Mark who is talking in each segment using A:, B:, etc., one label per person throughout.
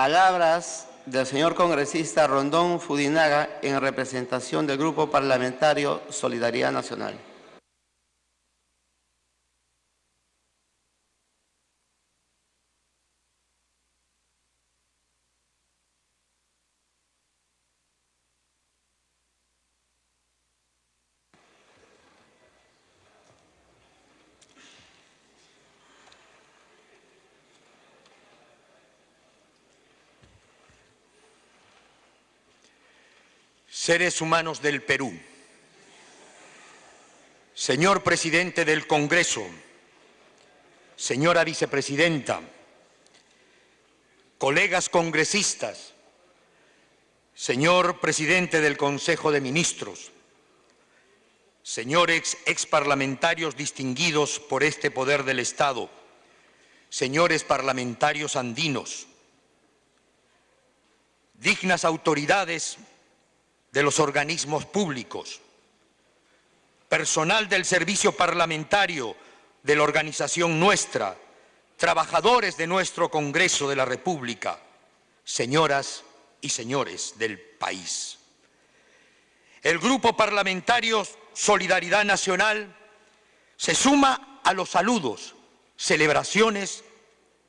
A: Palabras del señor congresista Rondón Fudinaga en representación del Grupo Parlamentario Solidaridad Nacional.
B: Seres humanos del Perú, señor presidente del Congreso, señora vicepresidenta, colegas congresistas, señor presidente del Consejo de Ministros, señores exparlamentarios distinguidos por este poder del Estado, señores parlamentarios andinos, dignas autoridades de los organismos públicos, personal del servicio parlamentario de la organización nuestra, trabajadores de nuestro Congreso de la República, señoras y señores del país. El Grupo Parlamentario Solidaridad Nacional se suma a los saludos, celebraciones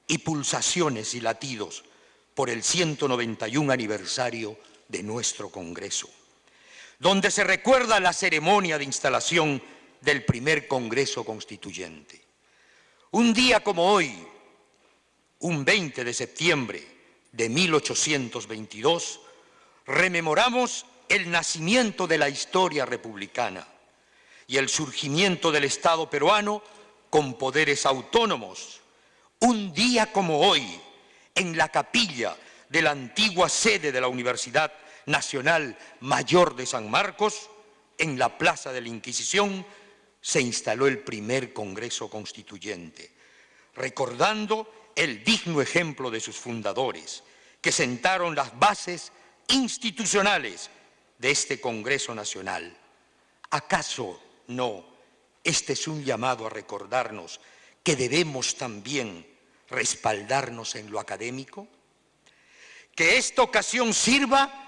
B: y pulsaciones y latidos por el 191 aniversario de nuestro Congreso, donde se recuerda la ceremonia de instalación del primer Congreso Constituyente. Un día como hoy, un 20 de septiembre de 1822, rememoramos el nacimiento de la historia republicana y el surgimiento del Estado peruano con poderes autónomos. Un día como hoy, en la capilla de la antigua sede de la Universidad Nacional Mayor de San Marcos, en la Plaza de la Inquisición, se instaló el primer Congreso Constituyente, recordando el digno ejemplo de sus fundadores, que sentaron las bases institucionales de este Congreso Nacional. ¿Acaso no? Este es un llamado a recordarnos que debemos también respaldarnos en lo académico. Que esta ocasión sirva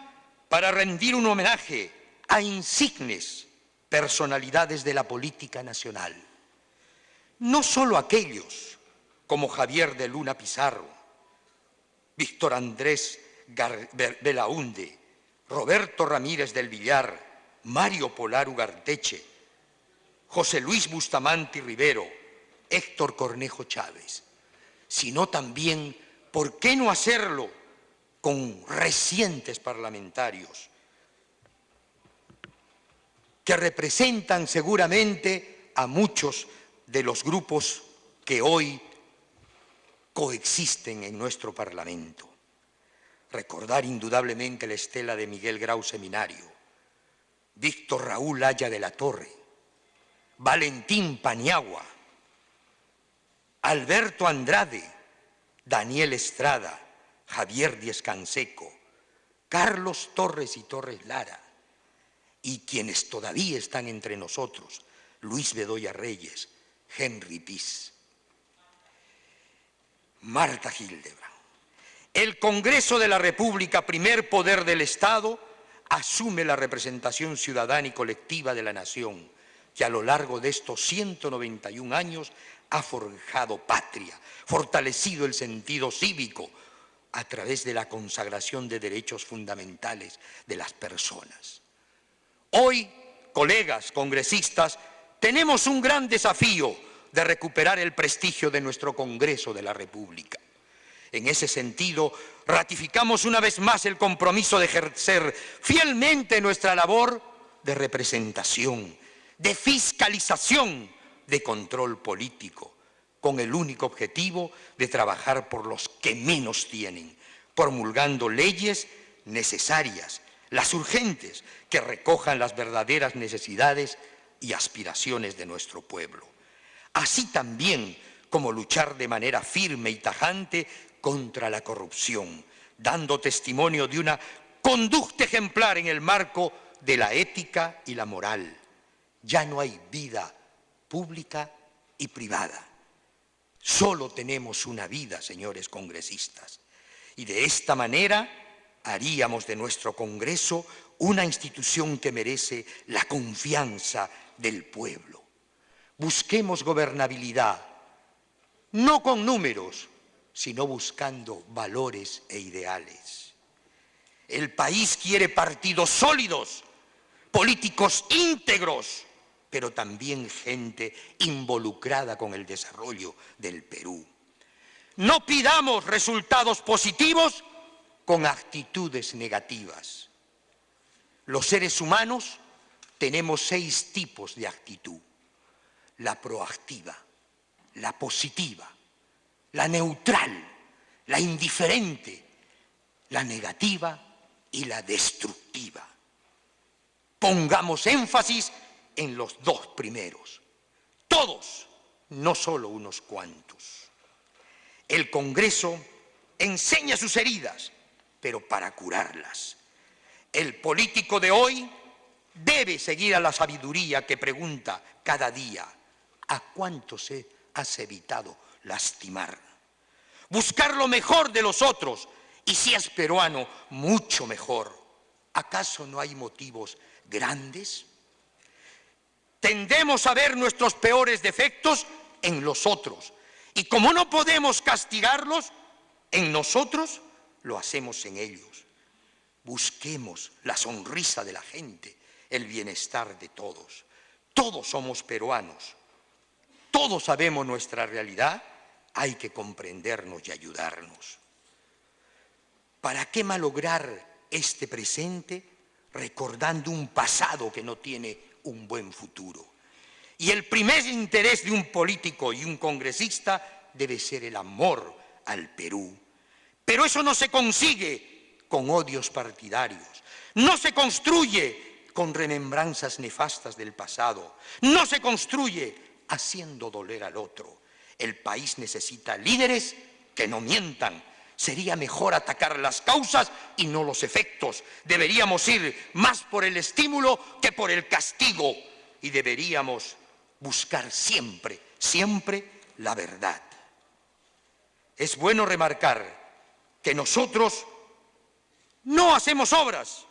B: para rendir un homenaje a insignes personalidades de la política nacional. No solo aquellos como Javier de Luna Pizarro, Víctor Andrés Belaúnde, Roberto Ramírez del Villar, Mario Polar Ugarteche, José Luis Bustamante Rivero, Héctor Cornejo Chávez, sino también, ¿por qué no hacerlo con recientes parlamentarios que representan seguramente a muchos de los grupos que hoy coexisten en nuestro Parlamento? Recordar indudablemente la estela de Miguel Grau Seminario, Víctor Raúl Haya de la Torre, Valentín Paniagua, Alberto Andrade, Daniel Estrada, Javier Díez Canseco, Carlos Torres y Torres Lara, y quienes todavía están entre nosotros, Luis Bedoya Reyes, Henry Piz, Marta Hildebrand. El Congreso de la República, primer poder del Estado, asume la representación ciudadana y colectiva de la nación, que a lo largo de estos 191 años ha forjado patria, fortalecido el sentido cívico a través de la consagración de derechos fundamentales de las personas. Hoy, colegas congresistas, tenemos un gran desafío de recuperar el prestigio de nuestro Congreso de la República. En ese sentido, ratificamos una vez más el compromiso de ejercer fielmente nuestra labor de representación, de fiscalización, de control político, con el único objetivo de trabajar por los que menos tienen, promulgando leyes necesarias, las urgentes, que recojan las verdaderas necesidades y aspiraciones de nuestro pueblo. Así también como luchar de manera firme y tajante contra la corrupción, dando testimonio de una conducta ejemplar en el marco de la ética y la moral. Ya no hay vida pública y privada. Solo tenemos una vida, señores congresistas, Y de esta manera haríamos de nuestro Congreso una institución que merece la confianza del pueblo. Busquemos gobernabilidad, no con números, sino buscando valores e ideales. El país quiere partidos sólidos, políticos íntegros, pero también gente involucrada con el desarrollo del Perú. No pidamos resultados positivos con actitudes negativas. Los seres humanos tenemos 6 tipos de actitud: la proactiva, la positiva, la neutral, la indiferente, la negativa y la destructiva. Pongamos énfasis en los 2 primeros. Todos, no solo unos cuantos. El Congreso enseña sus heridas, pero para curarlas. El político de hoy debe seguir a la sabiduría que pregunta cada día: ¿a cuántos has evitado lastimar? Buscar lo mejor de los otros, y si es peruano, mucho mejor. ¿Acaso no hay motivos grandes? Tendemos a ver nuestros peores defectos en los otros, y como no podemos castigarlos en nosotros, lo hacemos en ellos. Busquemos la sonrisa de la gente, el bienestar de todos. Todos somos peruanos, todos sabemos nuestra realidad, hay que comprendernos y ayudarnos. ¿Para qué malograr este presente recordando un pasado que no tiene un buen futuro? Y el primer interés de un político y un congresista debe ser el amor al Perú. Pero eso no se consigue con odios partidarios, no se construye con remembranzas nefastas del pasado, no se construye haciendo doler al otro. El país necesita líderes que no mientan. Sería mejor atacar las causas y no los efectos. Deberíamos ir más por el estímulo que por el castigo. Y deberíamos buscar siempre, siempre la verdad. Es bueno remarcar que nosotros no hacemos obras,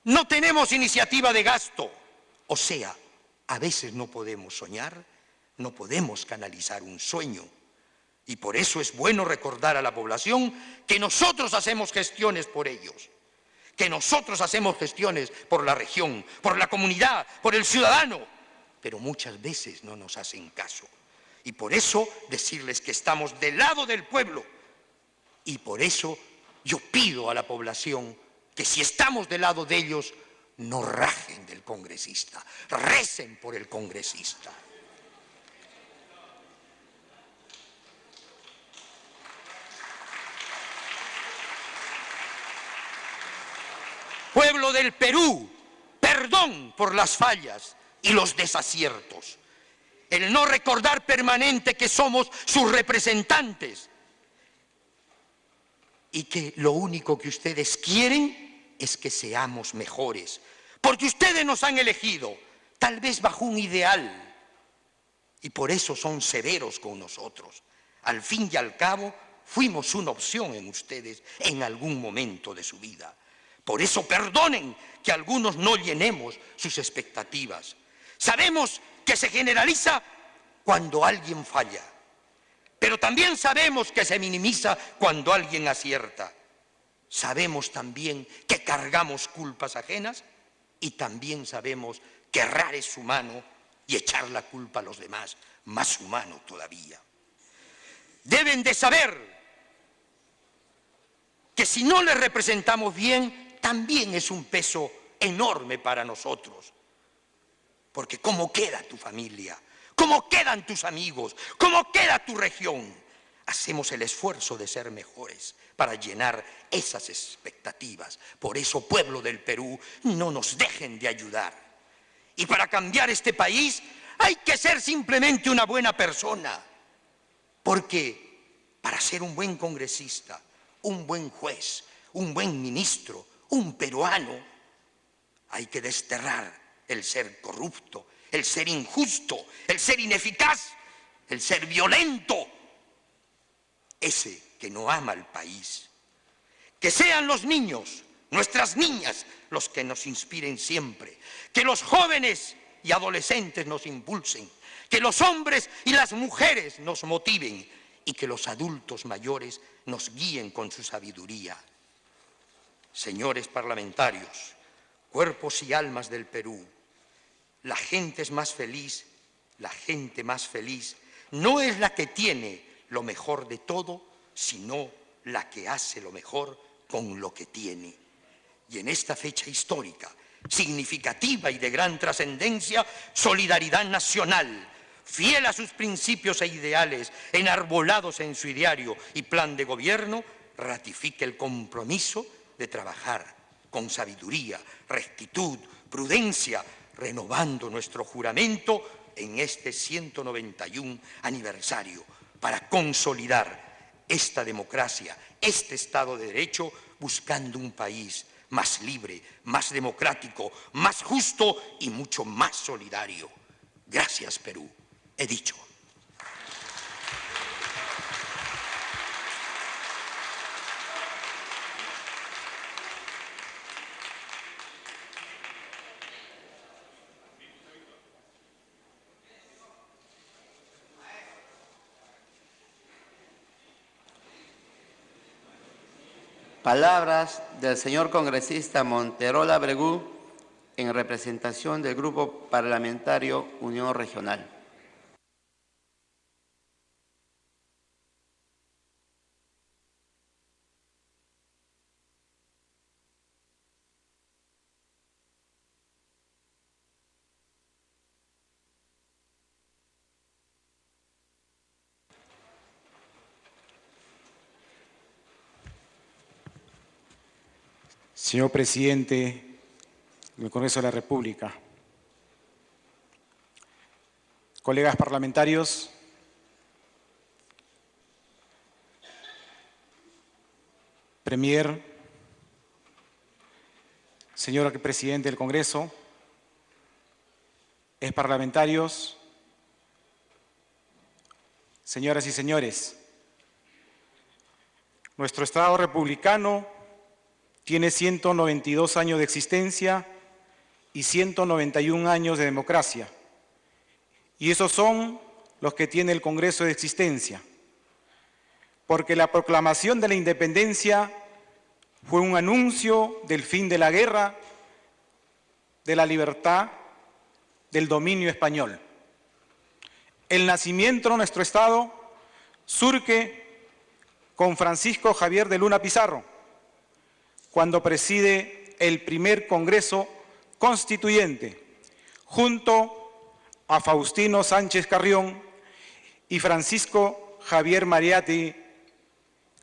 B: no tenemos iniciativa de gasto. O sea, a veces no podemos soñar, no podemos canalizar un sueño. Y por eso es bueno recordar a la población que nosotros hacemos gestiones por ellos, que nosotros hacemos gestiones por la región, por la comunidad, por el ciudadano, pero muchas veces no nos hacen caso. Y por eso decirles que estamos del lado del pueblo. Y por eso yo pido a la población que si estamos del lado de ellos, no rajen del congresista, recen por el congresista. Pueblo del Perú, perdón por las fallas y los desaciertos. El no recordar permanente que somos sus representantes y que lo único que ustedes quieren es que seamos mejores, porque ustedes nos han elegido, tal vez bajo un ideal, y por eso son severos con nosotros. Al fin y al cabo, fuimos una opción en ustedes en algún momento de su vida. Por eso perdonen que algunos no llenemos sus expectativas. Sabemos que se generaliza cuando alguien falla, pero también sabemos que se minimiza cuando alguien acierta. Sabemos también que cargamos culpas ajenas y también sabemos que errar es humano y echar la culpa a los demás, más humano todavía. Deben de saber que si no les representamos bien, también es un peso enorme para nosotros. Porque ¿cómo queda tu familia? ¿Cómo quedan tus amigos? ¿Cómo queda tu región? Hacemos el esfuerzo de ser mejores para llenar esas expectativas. Por eso, pueblo del Perú, no nos dejen de ayudar. Y para cambiar este país hay que ser simplemente una buena persona. Porque para ser un buen congresista, un buen juez, un buen ministro, un peruano, hay que desterrar el ser corrupto, el ser injusto, el ser ineficaz, el ser violento, ese que no ama al país. Que sean los niños, nuestras niñas, los que nos inspiren siempre. Que los jóvenes y adolescentes nos impulsen. Que los hombres y las mujeres nos motiven. Y que los adultos mayores nos guíen con su sabiduría. Señores parlamentarios, cuerpos y almas del Perú, la gente es más feliz, la gente más feliz no es la que tiene lo mejor de todo, sino la que hace lo mejor con lo que tiene. Y en esta fecha histórica, significativa y de gran trascendencia, solidaridad nacional, fiel a sus principios e ideales, enarbolados en su ideario y plan de gobierno, ratifica el compromiso de trabajar con sabiduría, rectitud, prudencia, renovando nuestro juramento en este 191 aniversario para consolidar esta democracia, este Estado de Derecho, buscando un país más libre, más democrático, más justo y mucho más solidario. Gracias, Perú. He dicho.
A: Palabras del señor congresista Monterola Bregú en representación del Grupo Parlamentario Unión Regional.
C: Señor Presidente del Congreso de la República, colegas parlamentarios, Premier, señor Presidente del Congreso, parlamentarios, señoras y señores, nuestro Estado republicano tiene 192 años de existencia y 191 años de democracia. Y esos son los que tiene el Congreso de existencia. Porque la proclamación de la independencia fue un anuncio del fin de la guerra, de la libertad, del dominio español. El nacimiento de nuestro Estado surge con Francisco Javier de Luna Pizarro, cuando preside el primer Congreso Constituyente, junto a Faustino Sánchez Carrión y Francisco Javier Mariátegui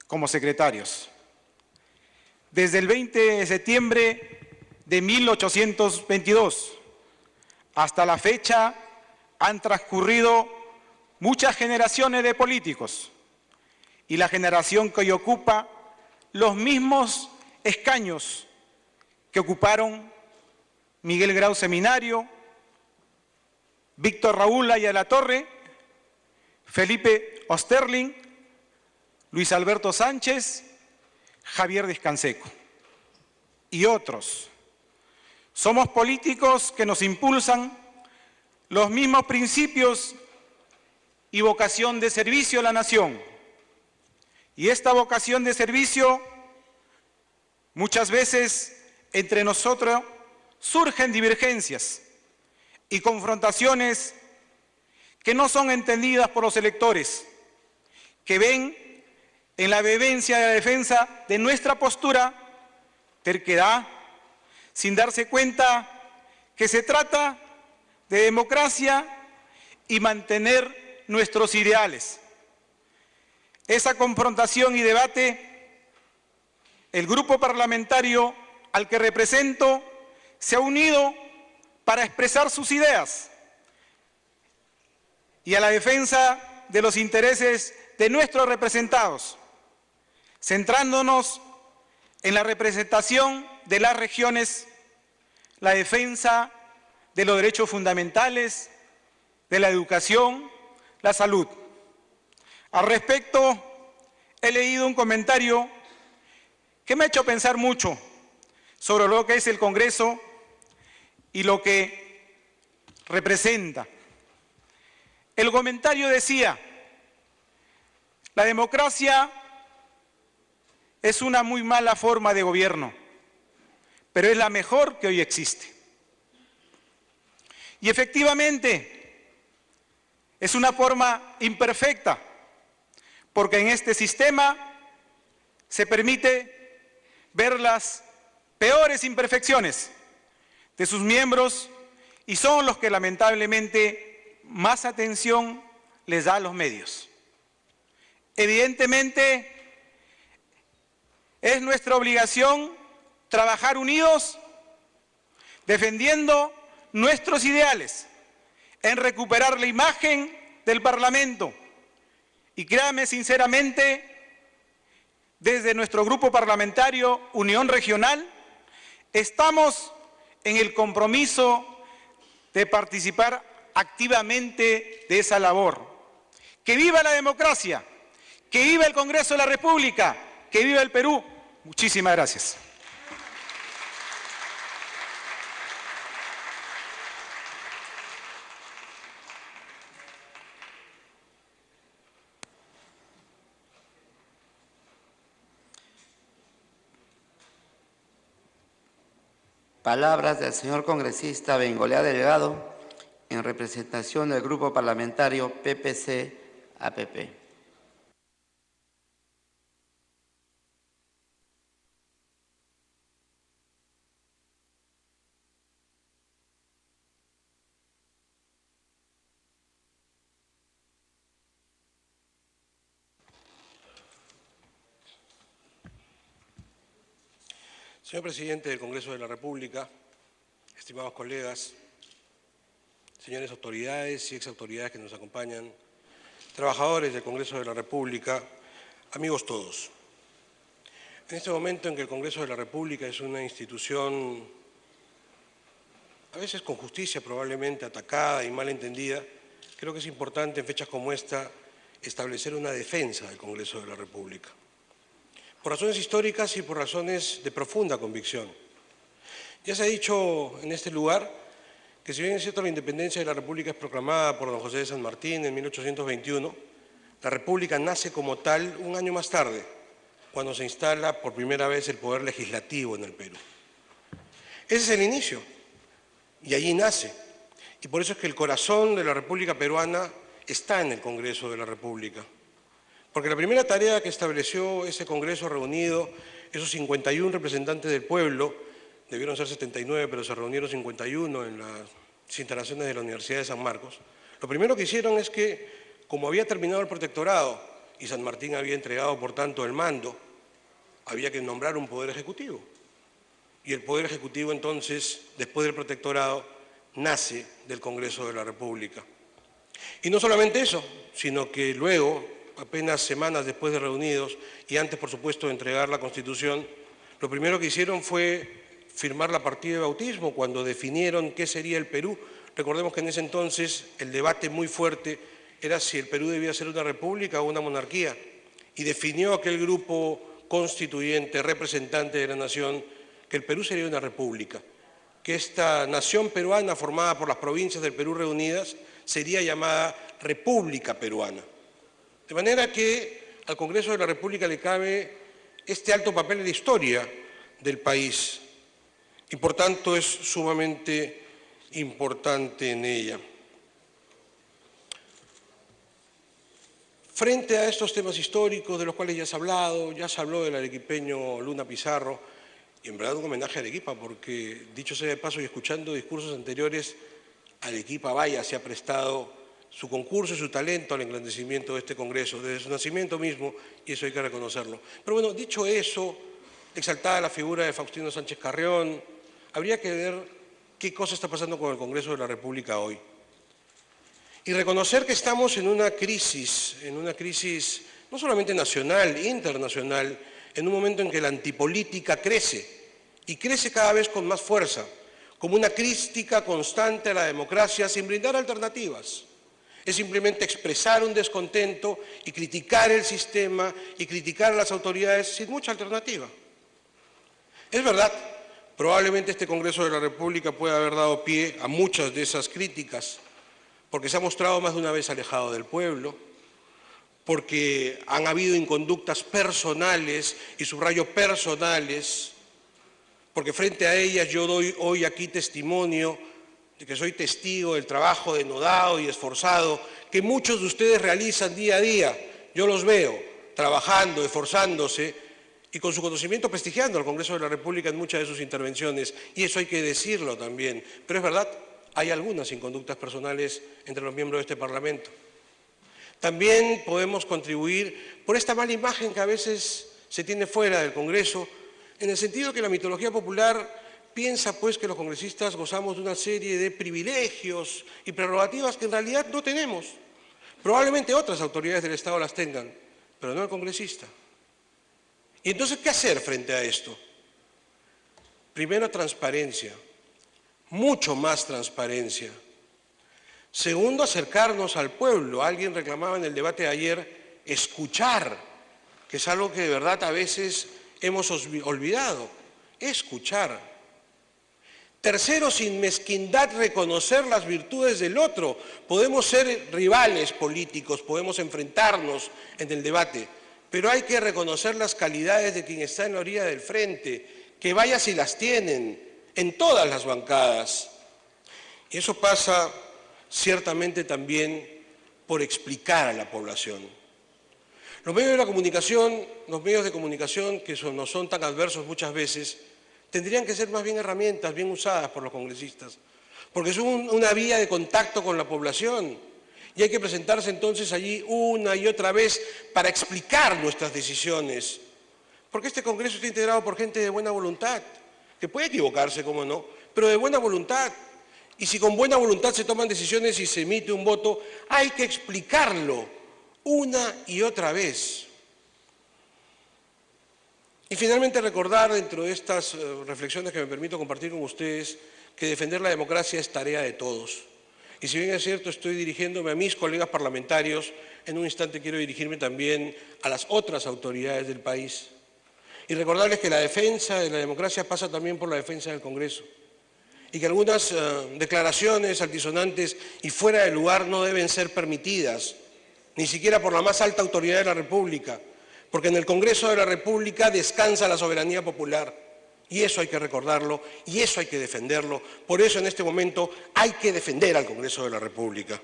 C: como secretarios. Desde el 20 de septiembre de 1822 hasta la fecha han transcurrido muchas generaciones de políticos y la generación que hoy ocupa los mismos escaños que ocuparon Miguel Grau Seminario, Víctor Raúl Ayala-Torre, Felipe Osterling, Luis Alberto Sánchez, Javier Diez-Canseco y otros. Somos políticos que nos impulsan los mismos principios y vocación de servicio a la nación. Y esta vocación de servicio, muchas veces entre nosotros surgen divergencias y confrontaciones que no son entendidas por los electores, que ven en la vehemencia de la defensa de nuestra postura terquedad, sin darse cuenta que se trata de democracia y mantener nuestros ideales. Esa confrontación y debate, el grupo parlamentario al que represento se ha unido para expresar sus ideas y a la defensa de los intereses de nuestros representados, centrándonos en la representación de las regiones, la defensa de los derechos fundamentales, de la educación, la salud. Al respecto, he leído un comentario que me ha hecho pensar mucho sobre lo que es el Congreso y lo que representa. El comentario decía: la democracia es una muy mala forma de gobierno, pero es la mejor que hoy existe. Y efectivamente, es una forma imperfecta, porque en este sistema se permite ver las peores imperfecciones de sus miembros y son los que lamentablemente más atención les da a los medios. Evidentemente, es nuestra obligación trabajar unidos, defendiendo nuestros ideales, en recuperar la imagen del Parlamento. Y créame sinceramente, desde nuestro grupo parlamentario Unión Regional, estamos en el compromiso de participar activamente de esa labor. ¡Que viva la democracia! ¡Que viva el Congreso de la República! ¡Que viva el Perú! Muchísimas gracias.
A: Palabras del señor congresista Bengolea Delgado, en representación del Grupo Parlamentario PPC-APP.
D: Señor Presidente del Congreso de la República, estimados colegas, señores autoridades y exautoridades que nos acompañan, trabajadores del Congreso de la República, amigos todos. En este momento en que el Congreso de la República es una institución, a veces con justicia probablemente atacada y mal entendida, creo que es importante en fechas como esta establecer una defensa del Congreso de la República. Por razones históricas y por razones de profunda convicción. Ya se ha dicho en este lugar que si bien es cierto la independencia de la República es proclamada por don José de San Martín en 1821, la República nace como tal un año más tarde, cuando se instala por primera vez el poder legislativo en el Perú. Ese es el inicio, y allí nace. Y por eso es que el corazón de la República Peruana está en el Congreso de la República. Porque la primera tarea que estableció ese Congreso reunido, esos 51 representantes del pueblo, debieron ser 79, pero se reunieron 51 en las instalaciones de la Universidad de San Marcos, lo primero que hicieron es que, como había terminado el protectorado y San Martín había entregado, por tanto, el mando, había que nombrar un poder ejecutivo. Y el poder ejecutivo, entonces, después del protectorado, nace del Congreso de la República. Y no solamente eso, sino que luego, apenas semanas después de reunidos y antes, por supuesto, de entregar la Constitución, lo primero que hicieron fue firmar la partida de bautismo cuando definieron qué sería el Perú. Recordemos que en ese entonces el debate muy fuerte era si el Perú debía ser una república o una monarquía, y definió aquel grupo constituyente, representante de la nación, que el Perú sería una república, que esta nación peruana formada por las provincias del Perú reunidas sería llamada República Peruana. De manera que al Congreso de la República le cabe este alto papel en la historia del país y por tanto es sumamente importante en ella. Frente a estos temas históricos de los cuales ya se ha hablado, ya se habló del arequipeño Luna Pizarro, y en verdad un homenaje a Arequipa, porque dicho sea de paso y escuchando discursos anteriores, Arequipa vaya se ha prestado su concurso y su talento al engrandecimiento de este Congreso, desde su nacimiento mismo, y eso hay que reconocerlo. Pero bueno, dicho eso, exaltada la figura de Faustino Sánchez Carrión, habría que ver qué cosa está pasando con el Congreso de la República hoy. Y reconocer que estamos en una crisis no solamente nacional, internacional, en un momento en que la antipolítica crece, y crece cada vez con más fuerza, como una crítica constante a la democracia sin brindar alternativas. Es simplemente expresar un descontento y criticar el sistema y criticar a las autoridades sin mucha alternativa. Es verdad, probablemente este Congreso de la República pueda haber dado pie a muchas de esas críticas, porque se ha mostrado más de una vez alejado del pueblo, porque han habido inconductas personales, y subrayo personales, porque frente a ellas yo doy hoy aquí testimonio de que soy testigo del trabajo denodado y esforzado que muchos de ustedes realizan día a día. Yo los veo trabajando, esforzándose y con su conocimiento prestigiando al Congreso de la República en muchas de sus intervenciones, y eso hay que decirlo también. Pero es verdad, hay algunas inconductas personales entre los miembros de este Parlamento. También podemos contribuir por esta mala imagen que a veces se tiene fuera del Congreso, en el sentido que la mitología popular piensa pues que los congresistas gozamos de una serie de privilegios y prerrogativas que en realidad no tenemos. Probablemente otras autoridades del Estado las tengan, pero no el congresista. Y entonces, ¿qué hacer frente a esto? Primero, transparencia, mucho más transparencia. Segundo, acercarnos al pueblo. Alguien reclamaba en el debate de ayer escuchar, que es algo que de verdad a veces hemos olvidado, escuchar. Tercero, sin mezquindad, reconocer las virtudes del otro. Podemos ser rivales políticos, podemos enfrentarnos en el debate, pero hay que reconocer las calidades de quien está en la orilla del frente, que vaya si las tienen, en todas las bancadas. Y eso pasa ciertamente también por explicar a la población. Los medios de comunicación que no son tan adversos muchas veces, tendrían que ser más bien herramientas bien usadas por los congresistas, porque son una vía de contacto con la población y hay que presentarse entonces allí una y otra vez para explicar nuestras decisiones, porque este Congreso está integrado por gente de buena voluntad, que puede equivocarse, cómo no, pero de buena voluntad. Y si con buena voluntad se toman decisiones y se emite un voto, hay que explicarlo una y otra vez. Y finalmente recordar dentro de estas reflexiones que me permito compartir con ustedes que defender la democracia es tarea de todos. Y si bien es cierto, estoy dirigiéndome a mis colegas parlamentarios, en un instante quiero dirigirme también a las otras autoridades del país. Y recordarles que la defensa de la democracia pasa también por la defensa del Congreso. Y que algunas declaraciones altisonantes y fuera de lugar no deben ser permitidas, ni siquiera por la más alta autoridad de la República, porque en el Congreso de la República descansa la soberanía popular, y eso hay que recordarlo, y eso hay que defenderlo. Por eso en este momento hay que defender al Congreso de la República.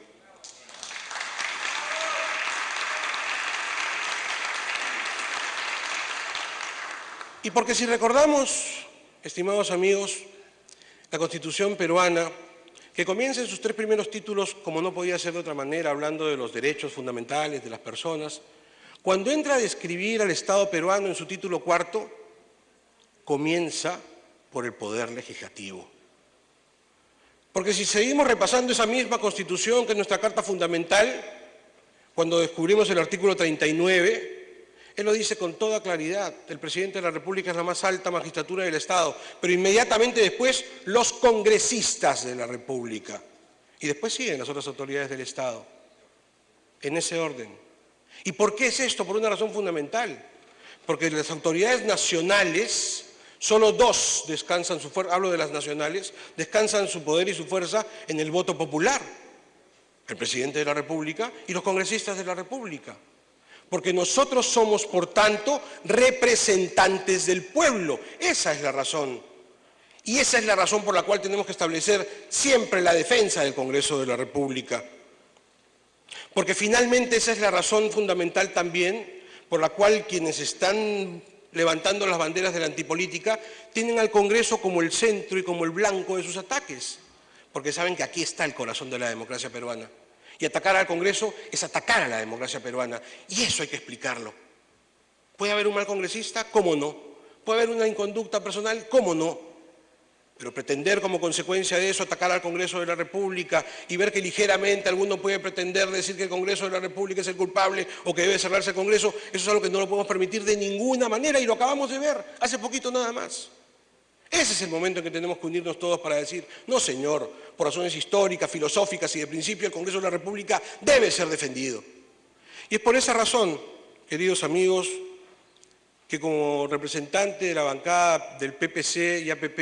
D: Y porque si recordamos, estimados amigos, la Constitución peruana, que comienza en sus 3 primeros títulos, como no podía ser de otra manera, hablando de los derechos fundamentales de las personas, cuando entra a describir al Estado peruano en su título 4, comienza por el poder legislativo. Porque si seguimos repasando esa misma Constitución, que es nuestra Carta Fundamental, cuando descubrimos el artículo 39, él lo dice con toda claridad: el presidente de la República es la más alta magistratura del Estado, pero inmediatamente después los congresistas de la República. Y después siguen las otras autoridades del Estado, en ese orden. ¿Y por qué es esto? Por una razón fundamental. Porque las autoridades nacionales, solo 2 descansan su fuerza, hablo de las nacionales, descansan su poder y su fuerza en el voto popular: el presidente de la República y los congresistas de la República. Porque nosotros somos, por tanto, representantes del pueblo. Esa es la razón. Y esa es la razón por la cual tenemos que establecer siempre la defensa del Congreso de la República. Porque finalmente esa es la razón fundamental también por la cual quienes están levantando las banderas de la antipolítica tienen al Congreso como el centro y como el blanco de sus ataques. Porque saben que aquí está el corazón de la democracia peruana. Y atacar al Congreso es atacar a la democracia peruana. Y eso hay que explicarlo. ¿Puede haber un mal congresista? ¿Cómo no? ¿Puede haber una inconducta personal? ¿Cómo no? Pero pretender como consecuencia de eso atacar al Congreso de la República y ver que ligeramente alguno puede pretender decir que el Congreso de la República es el culpable o que debe cerrarse el Congreso, eso es algo que no lo podemos permitir de ninguna manera, y lo acabamos de ver hace poquito nada más. Ese es el momento en que tenemos que unirnos todos para decir: no, señor, por razones históricas, filosóficas y de principio, el Congreso de la República debe ser defendido. Y es por esa razón, queridos amigos, que como representante de la bancada del PPC y APP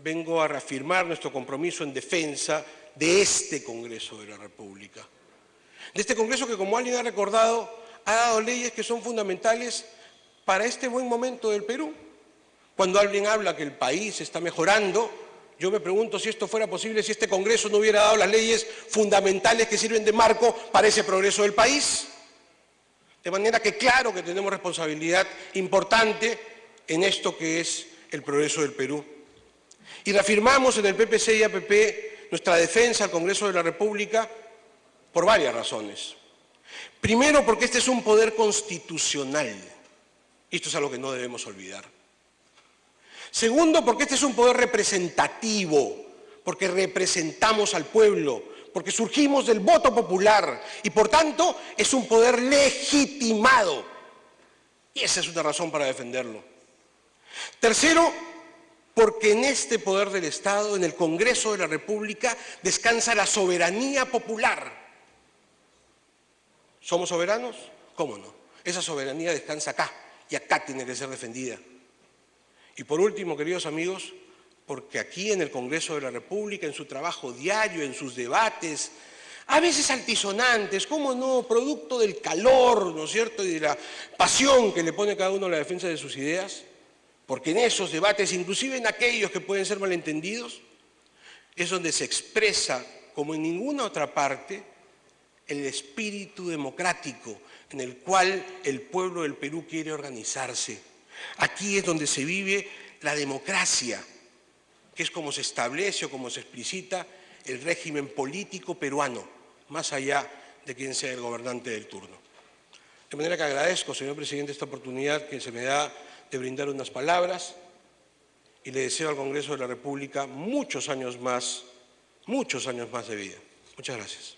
D: vengo a reafirmar nuestro compromiso en defensa de este Congreso de la República. De este Congreso que, como alguien ha recordado, ha dado leyes que son fundamentales para este buen momento del Perú. Cuando alguien habla que el país está mejorando, yo me pregunto si esto fuera posible si este Congreso no hubiera dado las leyes fundamentales que sirven de marco para ese progreso del país. De manera que claro que tenemos responsabilidad importante en esto que es el progreso del Perú. Y reafirmamos en el PPC y APP nuestra defensa al Congreso de la República por varias razones. Primero, porque este es un poder constitucional. Y esto es algo que no debemos olvidar. Segundo, porque este es un poder representativo, porque representamos al pueblo, porque surgimos del voto popular y por tanto es un poder legitimado. Y esa es una razón para defenderlo. Tercero, porque en este poder del Estado, en el Congreso de la República, descansa la soberanía popular. ¿Somos soberanos? ¿Cómo no? Esa soberanía descansa acá y acá tiene que ser defendida. Y por último, queridos amigos, porque aquí en el Congreso de la República, en su trabajo diario, en sus debates, a veces altisonantes, cómo no, producto del calor, ¿no es cierto?, y de la pasión que le pone cada uno a la defensa de sus ideas, porque en esos debates, inclusive en aquellos que pueden ser malentendidos, es donde se expresa, como en ninguna otra parte, el espíritu democrático en el cual el pueblo del Perú quiere organizarse. Aquí es donde se vive la democracia, que es como se establece o como se explicita el régimen político peruano, más allá de quién sea el gobernante del turno. De manera que agradezco, señor presidente, esta oportunidad que se me da de brindar unas palabras y le deseo al Congreso de la República muchos años más de vida. Muchas gracias.